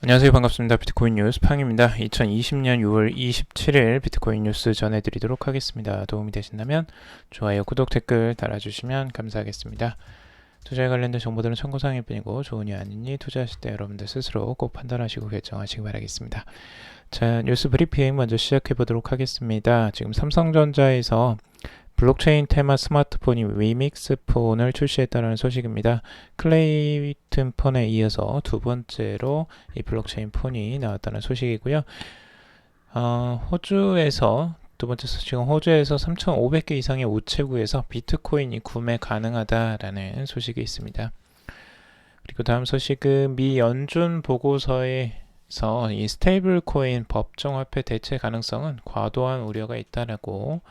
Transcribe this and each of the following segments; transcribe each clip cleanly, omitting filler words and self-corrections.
안녕하세요. 반갑습니다. 비트코인 뉴스 팡입니다. 2020년 6월 27일 비트코인 뉴스 전해드리도록 하겠습니다. 도움이 되신다면 좋아요, 구독, 댓글 달아주시면 감사하겠습니다. 투자에 관련된 정보들은 참고사항일 뿐이고 좋으니 아니니 투자하실 때 여러분들 스스로 꼭 판단하시고 결정하시기 바라겠습니다. 자, 뉴스 브리핑 먼저 시작해 보도록 하겠습니다. 지금 삼성전자에서 블록체인 테마 스마트폰이 위믹스 폰을 출시했다는 소식입니다. 클레이튼 폰에 이어서 두 번째로 이 블록체인 폰이 나왔다는 소식이고요. 호주에서 두 번째 소식은 호주에서 3,500개 이상의 우체국에서 비트코인이 구매 가능하다라는 소식이 있습니다. 그리고 다음 소식은 미 연준 보고서에서 이 스테이블 코인 법정 화폐 대체 가능성은 과도한 우려가 있다라고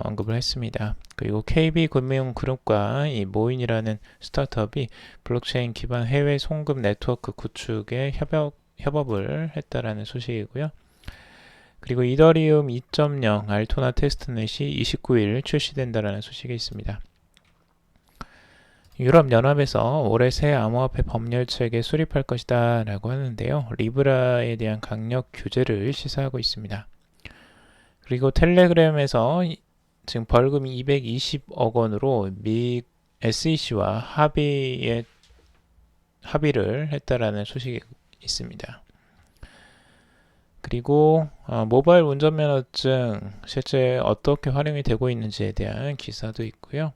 언급을 했습니다. 그리고 KB금융그룹과 이 모인이라는 스타트업이 블록체인 기반 해외 송금 네트워크 구축에 협업을 했다라는 소식이고요. 그리고 이더리움 2.0 알토나 테스트넷이 29일 출시된다라는 소식이 있습니다. 유럽연합에서 올해 새 암호화폐 법률책에 수립할 것이다 라고 하는데요. 리브라에 대한 강력 규제를 시사하고 있습니다. 그리고 텔레그램에서 지금 벌금이 220억 원으로 미 SEC와 합의를 했다라는 소식이 있습니다. 그리고 모바일 운전면허증 실제 어떻게 활용이 되고 있는지에 대한 기사도 있고요.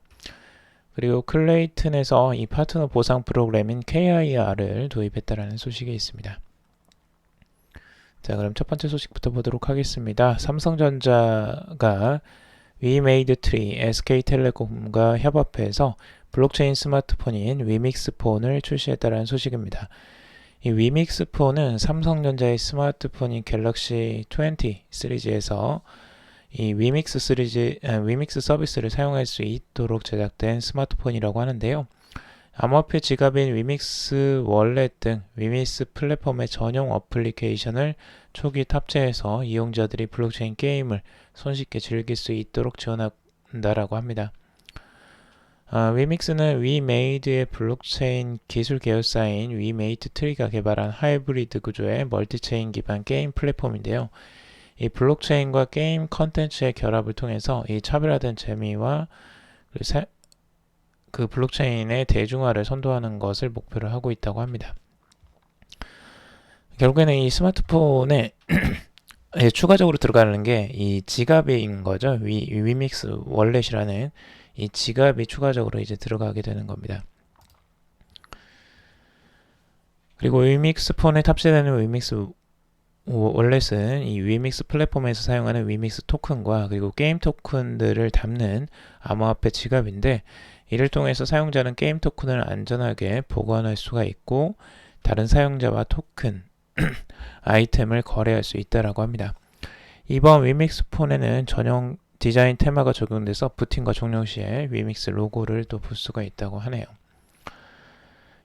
그리고 클레이튼에서 이 파트너 보상 프로그램인 KIR을 도입했다라는 소식이 있습니다. 자, 그럼 첫 번째 소식부터 보도록 하겠습니다. 삼성전자가 위메이드트리, SK텔레콤과 협업해서 블록체인 스마트폰인 위믹스폰을 출시했다는 소식입니다. 이 위믹스폰은 삼성전자의 스마트폰인 갤럭시 20 시리즈에서 이 위믹스 서비스를 사용할 수 있도록 제작된 스마트폰이라고 하는데요. 암호화폐 지갑인 위믹스 월렛 등 위믹스 플랫폼의 전용 어플리케이션을 초기 탑재해서 이용자들이 블록체인 게임을 손쉽게 즐길 수 있도록 지원한다라고 합니다. 위믹스는 위메이드의 블록체인 기술 계열사인 위메이트트리가 개발한 하이브리드 구조의 멀티체인 기반 게임 플랫폼인데요. 이 블록체인과 게임 컨텐츠의 결합을 통해서 이 차별화된 재미와 그 블록체인의 대중화를 선도하는 것을 목표로 하고 있다고 합니다. 결국에는 이 스마트폰에 추가적으로 들어가는 게 이 지갑인 거죠. 위믹스 월렛이라는 이 지갑이 추가적으로 이제 들어가게 되는 겁니다. 그리고 위믹스 폰에 탑재되는 위믹스 월렛은 이 위믹스 플랫폼에서 사용하는 위믹스 토큰과 그리고 게임 토큰들을 담는 암호화폐 지갑인데 이를 통해서 사용자는 게임 토큰을 안전하게 보관할 수가 있고 다른 사용자와 토큰, 아이템을 거래할 수 있다라고 합니다. 이번 위믹스 폰에는 전용 디자인 테마가 적용돼서 부팅과 종료 시에 위믹스 로고를 또 볼 수가 있다고 하네요.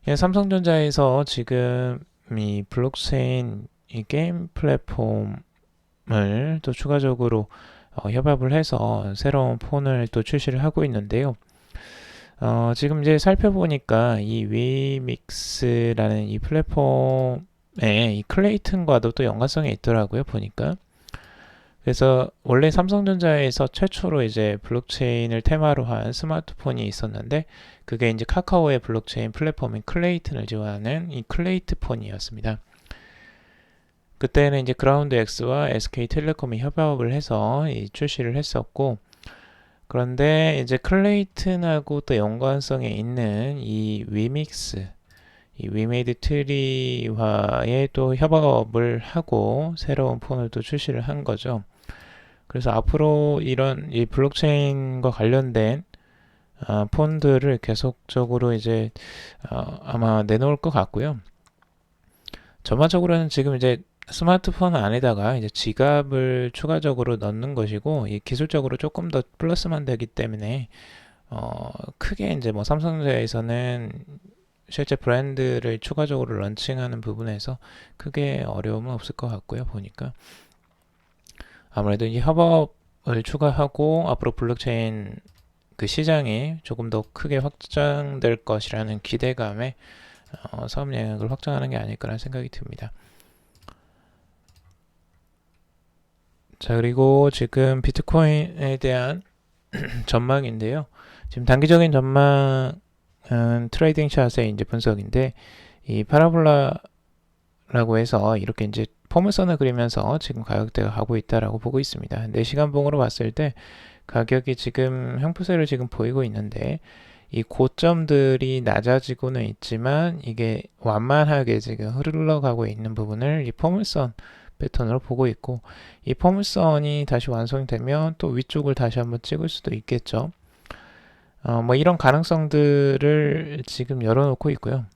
삼성전자에서 지금 이 블록체인 이 게임 플랫폼을 또 추가적으로 협업을 해서 새로운 폰을 또 출시를 하고 있는데요. 지금 이제 살펴보니까 이 위믹스라는 이 플랫폼에 이 클레이튼과도 또 연관성이 있더라고요, 보니까. 그래서 원래 삼성전자에서 최초로 이제 블록체인을 테마로 한 스마트폰이 있었는데 그게 이제 카카오의 블록체인 플랫폼인 클레이튼을 지원하는 이 클레이트폰이었습니다. 그때는 이제 그라운드 X와 SK텔레콤이 협업을 해서 출시를 했었고 그런데 이제 클레이튼하고 또 연관성이 있는 이 위믹스, 이 위메이드 트리와의 또 협업을 하고 새로운 폰을 또 출시를 한 거죠. 그래서 앞으로 이런 이 블록체인과 관련된 폰들을 계속적으로 이제 아마 내놓을 것 같고요. 전반적으로는 지금 이제 스마트폰 안에다가 이제 지갑을 추가적으로 넣는 것이고 이 기술적으로 조금 더 플러스만 되기 때문에 크게 이제 뭐 삼성전자에서는 실제 브랜드를 추가적으로 런칭하는 부분에서 크게 어려움은 없을 것 같고요. 보니까 아무래도 이 협업을 추가하고 앞으로 블록체인 그 시장이 조금 더 크게 확장될 것이라는 기대감에 사업 영역을 확장하는 게 아닐까라는 생각이 듭니다. 자, 그리고 지금 비트코인에 대한 전망인데요. 지금 단기적인 전망은 트레이딩 샷의 이제 분석인데, 이 파라볼라라고 해서 이렇게 이제 포물선을 그리면서 지금 가격대가 가고 있다라고 보고 있습니다. 4시간봉으로 봤을 때 가격이 지금 형pu세를 지금 보이고 있는데, 이 고점들이 낮아지고는 있지만 이게 완만하게 지금 흘러가고 있는 부분을 이 포물선 패턴으로 보고 있고, 이 포물선이 다시 완성이 되면 또 위쪽을 다시 한번 찍을 수도 있겠죠. 뭐 이런 가능성들을 지금 열어놓고 있고요.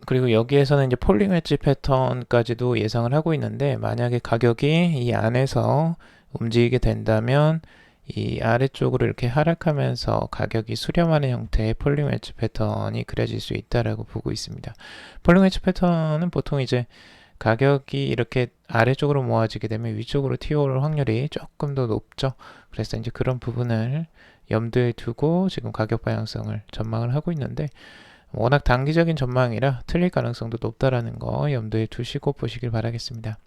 그리고 여기에서는 이제 폴링 웨지 패턴까지도 예상을 하고 있는데, 만약에 가격이 이 안에서 움직이게 된다면 이 아래쪽으로 이렇게 하락하면서 가격이 수렴하는 형태의 폴링 웨지 패턴이 그려질 수 있다라고 보고 있습니다. 폴링 웨지 패턴은 보통 이제 가격이 이렇게 아래쪽으로 모아지게 되면 위쪽으로 튀어올 확률이 조금 더 높죠. 그래서 이제 그런 부분을 염두에 두고 지금 가격 방향성을 전망을 하고 있는데, 워낙 단기적인 전망이라 틀릴 가능성도 높다라는 거 염두에 두시고 보시길 바라겠습니다.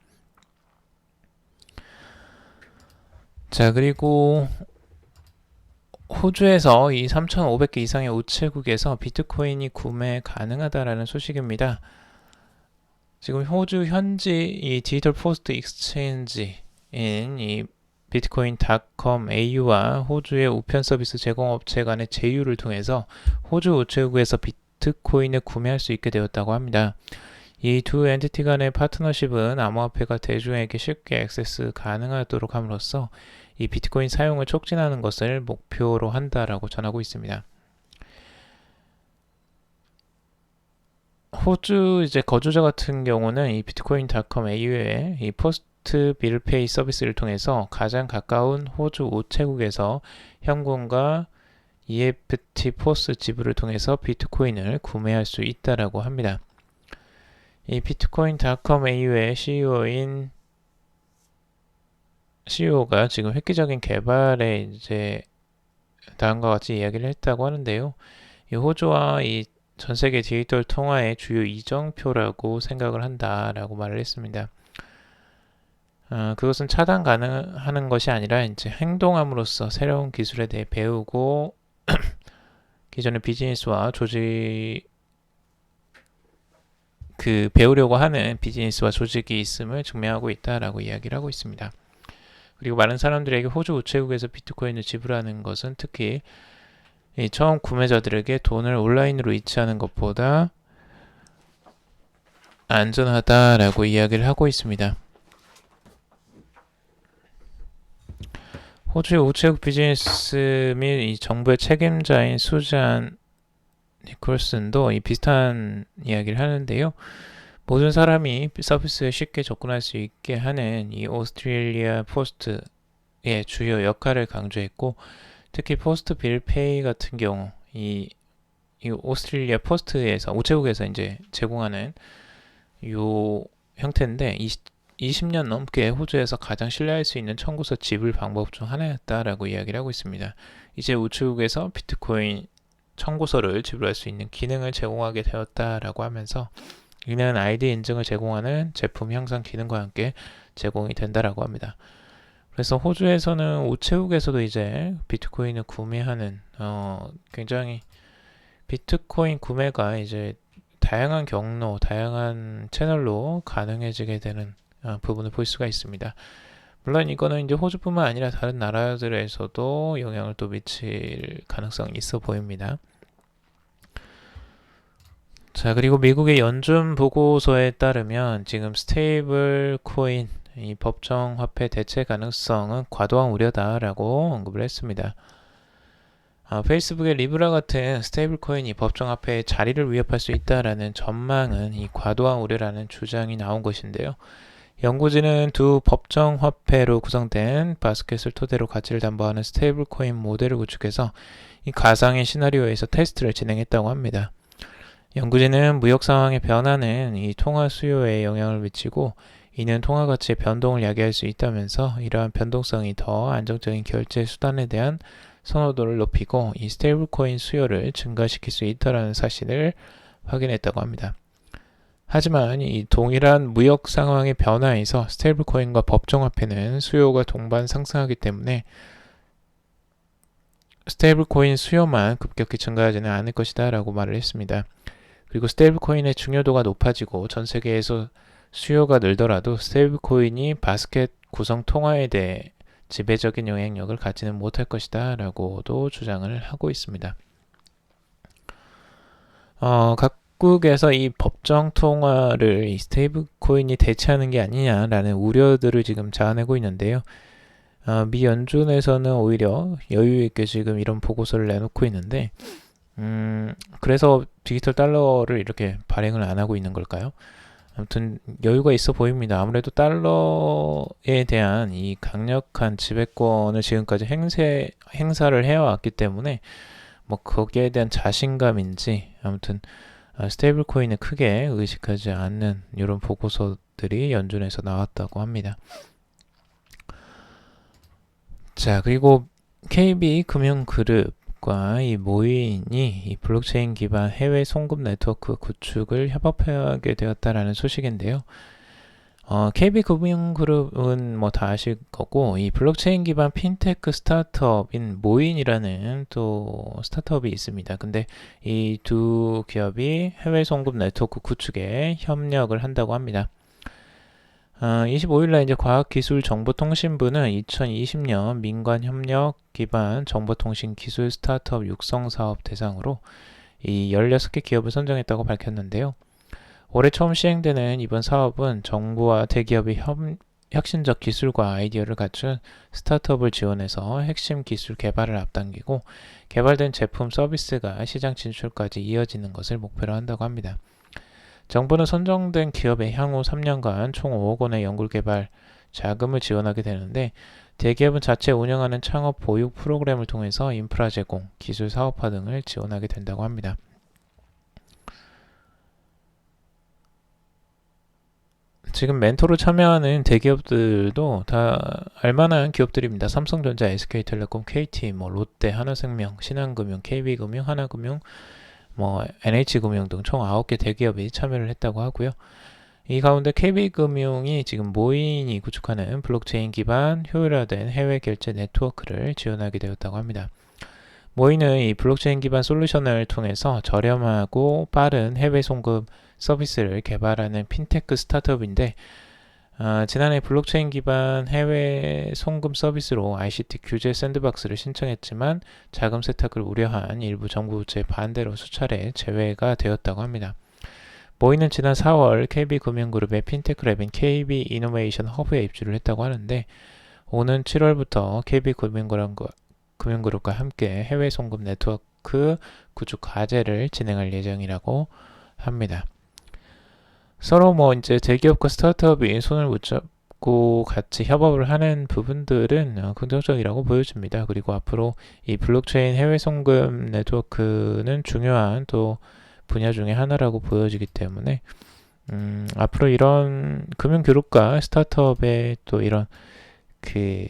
자, 그리고 호주에서 이 3,500개 이상의 우체국에서 비트코인이 구매 가능하다라는 소식입니다. 지금 호주 현지 이 디지털 포스트 익스체인지인 이 비트코인.com AU와 호주의 우편 서비스 제공업체 간의 제휴를 통해서 호주 우체국에서 비트코인을 구매할 수 있게 되었다고 합니다. 이 두 엔티티 간의 파트너십은 암호화폐가 대중에게 쉽게 액세스 가능하도록 함으로써 이 비트코인 사용을 촉진하는 것을 목표로 한다라고 전하고 있습니다. 호주 이제 거주자 같은 경우는 이 비트코인.com AU의 이 포스트 빌페이 서비스를 통해서 가장 가까운 호주 우체국에서 현금과 EFT 포스 지불을 통해서 비트코인을 구매할 수 있다라고 합니다. 이 비트코인.com AU의 CEO가 지금 획기적인 개발에 이제 다음과 같이 이야기를 했다고 하는데요. 이 호주와 이 전 세계 디지털 통화의 주요 이정표라고 생각을 한다라고 말을 했습니다. 그것은 차단 가능하는 것이 아니라 이제 행동함으로써 새로운 기술에 대해 배우고 기존의 비즈니스와 배우려고 하는 비즈니스와 조직이 있음을 증명하고 있다라고 이야기를 하고 있습니다. 그리고 많은 사람들에게 호주 우체국에서 비트코인을 지불하는 것은 특히 이 처음 구매자들에게 돈을 온라인으로 이체하는 것보다 안전하다라고 이야기를 하고 있습니다. 호주의 우체국 비즈니스 및 이 정부의 책임자인 수잔 니콜슨도 이 비슷한 이야기를 하는데요. 모든 사람이 서비스에 쉽게 접근할 수 있게 하는 이 오스트레일리아 포스트의 주요 역할을 강조했고, 특히 포스트 빌페이 같은 경우 이 오스트레일리아 포스트에서 우체국에서 이제 제공하는 요 형태인데 20년 넘게 호주에서 가장 신뢰할 수 있는 청구서 지불 방법 중 하나였다라고 이야기를 하고 있습니다. 이제 우체국에서 비트코인 청구서를 지불할 수 있는 기능을 제공하게 되었다라고 하면서, 이는 아이디 인증을 제공하는 제품 향상 기능과 함께 제공이 된다라고 합니다. 그래서 호주에서는 우체국에서도 이제 비트코인을 구매하는 굉장히 비트코인 구매가 이제 다양한 경로, 다양한 채널로 가능해지게 되는 부분을 볼 수가 있습니다. 물론 이거는 이제 호주뿐만 아니라 다른 나라들에서도 영향을 또 미칠 가능성이 있어 보입니다. 자, 그리고 미국의 연준 보고서에 따르면 지금 스테이블 코인 이 법정 화폐 대체 가능성은 과도한 우려다라고 언급을 했습니다. 페이스북의 리브라 같은 스테이블 코인이 법정 화폐의 자리를 위협할 수 있다라는 전망은 이 과도한 우려라는 주장이 나온 것인데요. 연구진은 두 법정 화폐로 구성된 바스켓을 토대로 가치를 담보하는 스테이블 코인 모델을 구축해서 이 가상의 시나리오에서 테스트를 진행했다고 합니다. 연구진은 무역 상황의 변화는 이 통화 수요에 영향을 미치고 이는 통화 가치의 변동을 야기할 수 있다면서, 이러한 변동성이 더 안정적인 결제 수단에 대한 선호도를 높이고 이 스테이블 코인 수요를 증가시킬 수 있다는 사실을 확인했다고 합니다. 하지만 이 동일한 무역 상황의 변화에서 스테이블 코인과 법정화폐는 수요가 동반 상승하기 때문에 스테이블 코인 수요만 급격히 증가하지는 않을 것이다 라고 말을 했습니다. 그리고 스테이블 코인의 중요도가 높아지고 전 세계에서 수요가 늘더라도 스테이블 코인이 바스켓 구성 통화에 대해 지배적인 영향력을 갖지는 못할 것이다 라고도 주장을 하고 있습니다. 각국에서 이 법정 통화를 이 스테이블 코인이 대체하는 게 아니냐라는 우려들을 지금 자아내고 있는데요. 미 연준에서는 오히려 여유 있게 지금 이런 보고서를 내놓고 있는데 그래서 디지털 달러를 이렇게 발행을 안 하고 있는 걸까요? 아무튼 여유가 있어 보입니다. 아무래도 달러에 대한 이 강력한 지배권을 지금까지 행사를 해왔기 때문에 뭐 거기에 대한 자신감인지 아무튼 스테이블 코인을 크게 의식하지 않는 이런 보고서들이 연준에서 나왔다고 합니다. 자, 그리고 KB금융그룹과 이 모인이 이 블록체인 기반 해외 송금 네트워크 구축을 협업하게 되었다라는 소식인데요. KB금융그룹은 뭐 다 아실 거고 이 블록체인 기반 핀테크 스타트업인 모인이라는 또 스타트업이 있습니다. 근데 이 두 기업이 해외 송금 네트워크 구축에 협력을 한다고 합니다. 25일날 이제 과학기술정보통신부는 2020년 민관협력 기반 정보통신 기술 스타트업 육성 사업 대상으로 이 16개 기업을 선정했다고 밝혔는데요. 올해 처음 시행되는 이번 사업은 정부와 대기업의 혁신적 기술과 아이디어를 갖춘 스타트업을 지원해서 핵심 기술 개발을 앞당기고 개발된 제품 서비스가 시장 진출까지 이어지는 것을 목표로 한다고 합니다. 정부는 선정된 기업에 향후 3년간 총 5억 원의 연구개발 자금을 지원하게 되는데 대기업은 자체 운영하는 창업 보육 프로그램을 통해서 인프라 제공, 기술 사업화 등을 지원하게 된다고 합니다. 지금 멘토로 참여하는 대기업들도 다 알만한 기업들입니다. 삼성전자, SK텔레콤, KT, 롯데, 하나생명, 신한금융, KB금융, 하나금융, NH금융 등 총 9개 대기업이 참여를 했다고 하고요. 이 가운데 KB금융이 지금 모인이 구축하는 블록체인 기반 효율화된 해외 결제 네트워크를 지원하게 되었다고 합니다. 모인은 이 블록체인 기반 솔루션을 통해서 저렴하고 빠른 해외 송금 서비스를 개발하는 핀테크 스타트업인데 지난해 블록체인 기반 해외 송금 서비스로 ICT 규제 샌드박스를 신청했지만 자금 세탁을 우려한 일부 정부 부처의 반대로 수차례 제외가 되었다고 합니다. 모인은 지난 4월 KB금융그룹의 핀테크랩인 KB 이노베이션 허브에 입주를 했다고 하는데 오는 7월부터 KB금융그룹과 함께 해외 송금 네트워크 구축 과제를 진행할 예정이라고 합니다. 서로 이제 대기업과 스타트업이 손을 붙잡고 같이 협업을 하는 부분들은 긍정적이라고 보여집니다. 그리고 앞으로 이 블록체인 해외 송금 네트워크는 중요한 또 분야 중에 하나라고 보여지기 때문에 앞으로 이런 금융그룹과 스타트업의 또 이런 그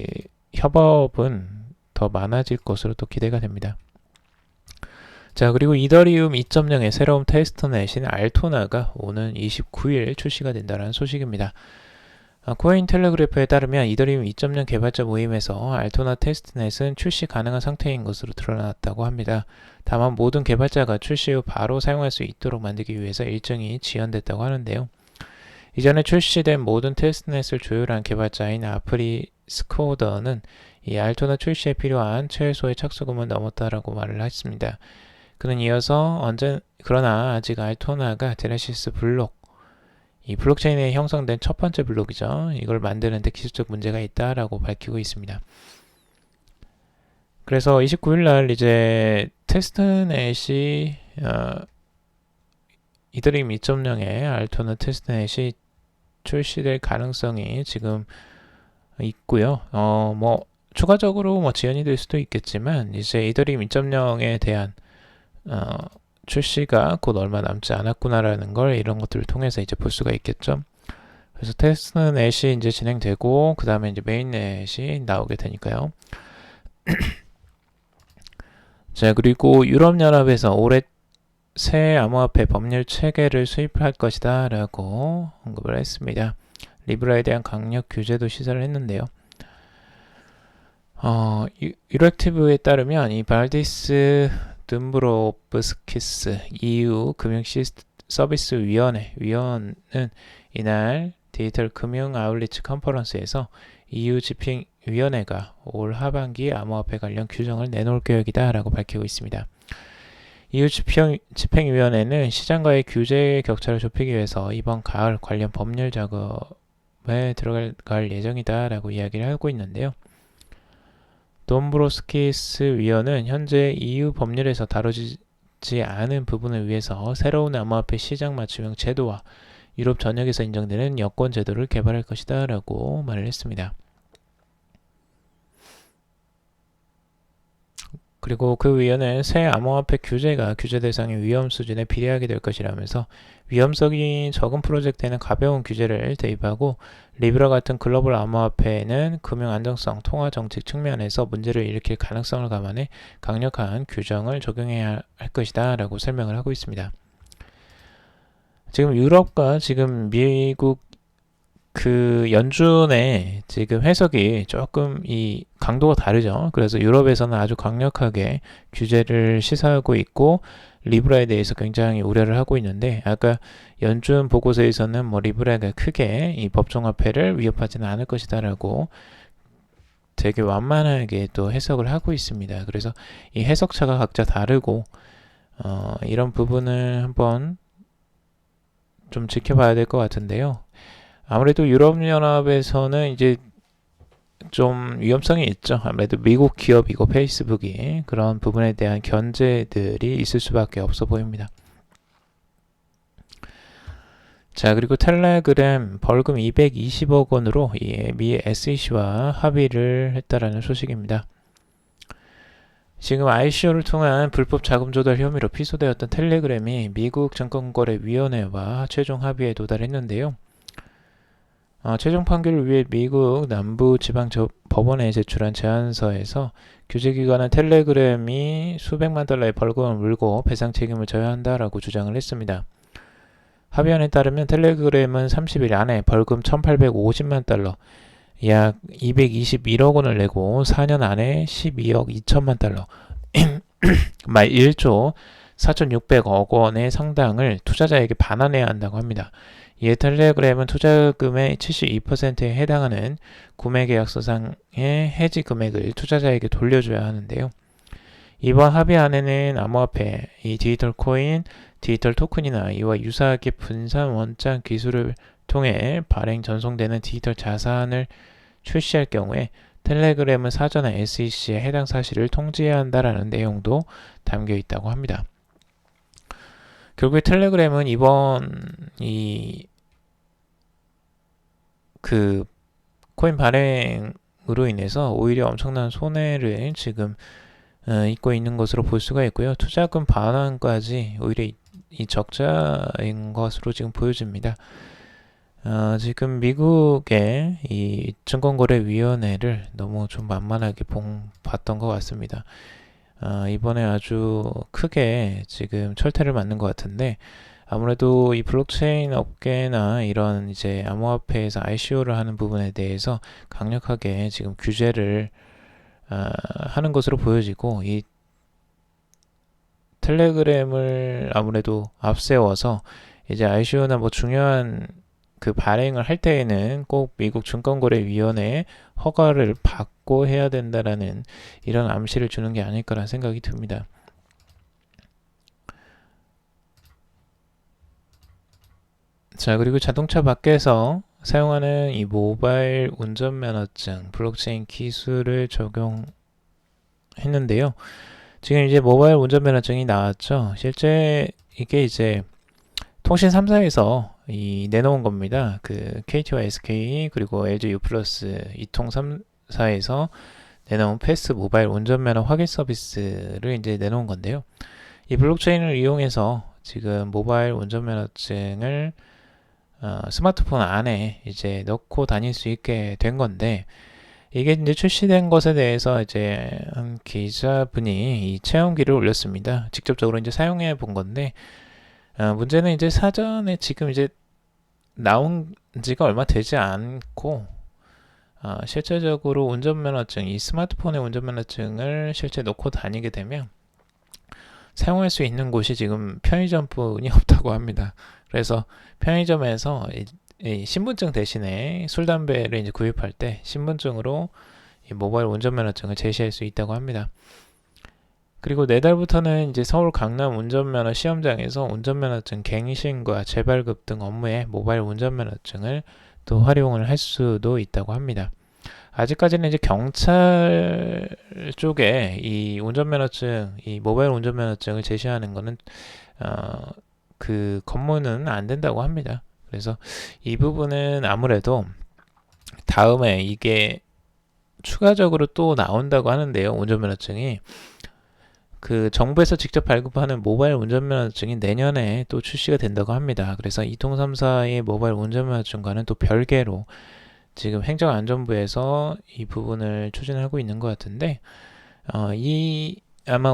협업은 더 많아질 것으로 또 기대가 됩니다. 자, 그리고 이더리움 2.0의 새로운 테스트넷인 알토나가 오는 29일 출시가 된다는 소식입니다. 코인텔레그래프에 따르면 이더리움 2.0 개발자 모임에서 알토나 테스트넷은 출시 가능한 상태인 것으로 드러났다고 합니다. 다만 모든 개발자가 출시 후 바로 사용할 수 있도록 만들기 위해서 일정이 지연됐다고 하는데요. 이전에 출시된 모든 테스트넷을 조율한 개발자인 아프리스코더는 이 알토나 출시에 필요한 최소의 착수금은 넘었다라고 말을 했습니다. 그는 이어서 그러나 아직 알토나가 제네시스 블록, 이 블록체인에 형성된 첫 번째 블록이죠. 이걸 만드는데 기술적 문제가 있다라고 밝히고 있습니다. 그래서 29일날 이제 테스트넷이 이더리움 2.0의 알토나 테스트넷이 출시될 가능성이 지금 있고요. 추가적으로 지연이 될 수도 있겠지만 이제 이더리움 2.0에 대한 출시가 곧 얼마 남지 않았구나라는 걸 이런 것들을 통해서 이제 볼 수가 있겠죠. 그래서 테스트넷이 이제 진행되고 그 다음에 이제 메인넷이 나오게 되니까요. 자, 그리고 유럽연합에서 올해 새 암호화폐 법률 체계를 수립할 것이다 라고 언급을 했습니다. 리브라에 대한 강력 규제도 시사를 했는데요. 유로액티브에 따르면 이 발디스 둠브로브스키스 EU 금융서비스위원회 위원은 이날 디지털 금융 아울리츠 컨퍼런스에서 EU 집행위원회가 올 하반기 암호화폐 관련 규정을 내놓을 계획이다 라고 밝히고 있습니다. EU 집행위원회는 시장과의 규제 격차를 좁히기 위해서 이번 가을 관련 법률 작업에 들어갈 예정이다 라고 이야기를 하고 있는데요. 돔브로스키스 위원은 현재 EU 법률에서 다뤄지지 않은 부분을 위해서 새로운 암호화폐 시장 맞춤형 제도와 유럽 전역에서 인정되는 여권 제도를 개발할 것이다 라고 말을 했습니다. 그리고 그 위원은 새 암호화폐 규제가 규제 대상의 위험 수준에 비례하게 될 것이라면서 위험성이 적은 프로젝트에는 가벼운 규제를 대입하고 리브라 같은 글로벌 암호화폐에는 금융 안정성, 통화 정책 측면에서 문제를 일으킬 가능성을 감안해 강력한 규정을 적용해야 할 것이다 라고 설명을 하고 있습니다. 지금 유럽과 지금 미국 그 연준의 지금 해석이 조금 이 강도가 다르죠. 그래서 유럽에서는 아주 강력하게 규제를 시사하고 있고 리브라에 대해서 굉장히 우려를 하고 있는데 아까 연준 보고서에서는 뭐 리브라가 크게 이 법정화폐를 위협하지는 않을 것이다라고 되게 완만하게 또 해석을 하고 있습니다. 그래서 이 해석차가 각자 다르고 이런 부분을 한번 좀 지켜봐야 될 것 같은데요. 아무래도 유럽연합에서는 이제 좀 위험성이 있죠. 아무래도 미국 기업이고 페이스북이 그런 부분에 대한 견제들이 있을 수밖에 없어 보입니다. 자, 그리고 텔레그램 벌금 220억 원으로 미 SEC와 합의를 했다라는 소식입니다. 지금 ICO를 통한 불법 자금 조달 혐의로 피소되었던 텔레그램이 미국 증권거래위원회와 최종 합의에 도달했는데요. 최종 판결을 위해 미국 남부지방법원에 제출한 제안서에서 규제기관은 텔레그램이 수백만 달러의 벌금을 물고 배상 책임을 져야 한다라고 주장을 했습니다. 합의안에 따르면 텔레그램은 30일 안에 벌금 1,850만 달러, 약 221억 원을 내고 4년 안에 12억 2천만 달러, 말 1조 4,600억 원의 상당을 투자자에게 반환해야 한다고 합니다. 이에 텔레그램은 투자금의 72%에 해당하는 구매계약서상의 해지 금액을 투자자에게 돌려줘야 하는데요. 이번 합의안에는 암호화폐, 이 디지털 코인, 디지털 토큰이나 이와 유사하게 분산 원장 기술을 통해 발행 전송되는 디지털 자산을 출시할 경우에 텔레그램은 사전에 SEC에 해당 사실을 통지해야 한다라는 내용도 담겨 있다고 합니다. 결국에 텔레그램은 이번 그 코인 발행으로 인해서 오히려 엄청난 손해를 지금 입고 있는 것으로 볼 수가 있고요. 투자금 반환까지 오히려 이 적자인 것으로 지금 보여집니다. 지금 미국의 이 증권거래위원회를 너무 좀 만만하게 봤던 것 같습니다. 이번에 아주 크게 지금 철퇴를 맞는 것 같은데 아무래도 이 블록체인 업계나 이런 이제 암호화폐에서 ICO를 하는 부분에 대해서 강력하게 지금 규제를 하는 것으로 보여지고 이 텔레그램을 아무래도 앞세워서 이제 ICO나 뭐 중요한 그 발행을 할 때에는 꼭 미국 증권거래위원회의 허가를 받고 해야 된다라는 이런 암시를 주는 게 아닐까라는 생각이 듭니다. 자, 그리고 자동차 밖에서 사용하는 이 모바일 운전면허증 블록체인 기술을 적용했는데요. 지금 이제 모바일 운전면허증이 나왔죠. 실제 이게 이제 통신 3사에서 내놓은 겁니다. 그 KT와 SK 그리고 LG U+ 이통 3사에서 내놓은 패스 모바일 운전면허 확인 서비스를 이제 내놓은 건데요. 이 블록체인을 이용해서 지금 모바일 운전면허증을 스마트폰 안에 이제 넣고 다닐 수 있게 된 건데 이게 이제 출시된 것에 대해서 이제 한 기자분이 이 체험기를 올렸습니다. 직접적으로 이제 사용해 본 건데, 문제는 이제 사전에 지금 이제 나온 지가 얼마 되지 않고, 실제적으로 운전면허증, 이 스마트폰의 운전면허증을 실제 놓고 다니게 되면 사용할 수 있는 곳이 지금 편의점뿐이 없다고 합니다. 그래서 편의점에서 이 신분증 대신에 술, 담배를 이제 구입할 때 신분증으로 이 모바일 운전면허증을 제시할 수 있다고 합니다. 그리고 내달부터는 이제 서울 강남 운전면허 시험장에서 운전면허증 갱신과 재발급 등 업무에 모바일 운전면허증을 또 활용을 할 수도 있다고 합니다. 아직까지는 이제 경찰 쪽에 이 운전면허증, 이 모바일 운전면허증을 제시하는 거는 그 검문은 안 된다고 합니다. 그래서 이 부분은 아무래도 다음에 이게 추가적으로 또 나온다고 하는데요. 운전면허증이 그 정부에서 직접 발급하는 모바일 운전면허증이 내년에 또 출시가 된다고 합니다. 그래서 2034의 모바일 운전면허증과는 또 별개로 지금 행정안전부에서 이 부분을 추진하고 있는 것 같은데, 이 아마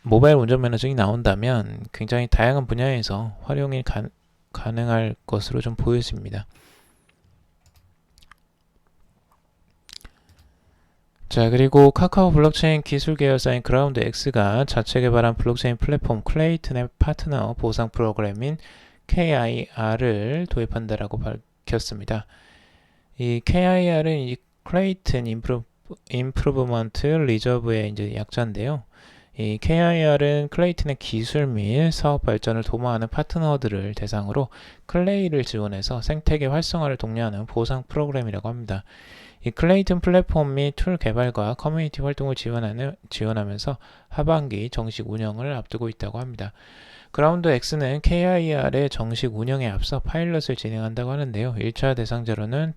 모바일 운전면허증이 나온다면 굉장히 다양한 분야에서 활용이 가능할 것으로 좀 보여집니다. 자, 그리고 카카오 블록체인 기술 계열사인 그라운드 X가 자체 개발한 블록체인 플랫폼 클레이튼의 파트너 보상 프로그램인 KIR을 도입한다라고 밝혔습니다. 이 KIR은 이 클레이튼 임프루브먼트 리저브의 이제 약자인데요. 이 KIR은 클레이튼의 기술 및 사업 발전을 도모하는 파트너들을 대상으로 클레이를 지원해서 생태계 활성화를 독려하는 보상 프로그램이라고 합니다. 이 클레이튼 플랫폼 및 툴 개발과 커뮤니티 활동을 지원하면서 하반기 정식 운영을 앞두고 있다고 합니다. 그라운드 X는 KIR의 정식 운영에 앞서 파일럿을 진행한다고 하는데요. 1차 대상자로는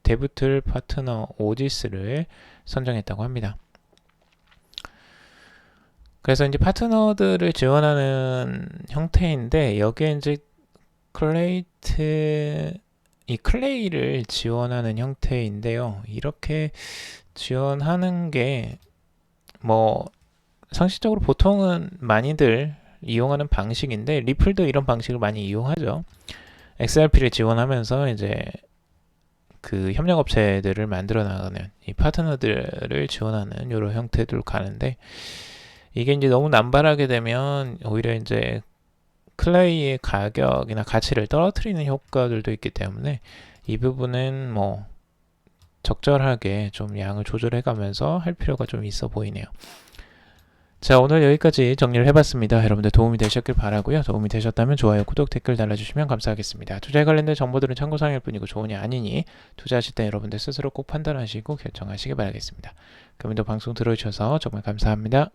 데브툴 파트너 오지스를 선정했다고 합니다. 그래서 이제 파트너들을 지원하는 형태인데, 여기에 이제 이 클레이를 지원하는 형태인데요. 이렇게 지원하는 게 뭐 상식적으로 보통은 많이들 이용하는 방식인데, 리플도 이런 방식을 많이 이용하죠. XRP를 지원하면서 이제 그 협력업체들을 만들어 나가는 이 파트너들을 지원하는 이런 형태들로 가는데, 이게 이제 너무 남발하게 되면 오히려 이제 클레이의 가격이나 가치를 떨어뜨리는 효과들도 있기 때문에 이 부분은 뭐 적절하게 좀 양을 조절해 가면서 할 필요가 좀 있어 보이네요. 자, 오늘 여기까지 정리를 해봤습니다. 여러분들 도움이 되셨길 바라고요. 도움이 되셨다면 좋아요, 구독, 댓글 달아주시면 감사하겠습니다. 투자에 관련된 정보들은 참고사항일 뿐이고 조언이 아니니 투자하실 때 여러분들 스스로 꼭 판단하시고 결정하시기 바라겠습니다. 그럼 또 방송 들어주셔서 정말 감사합니다.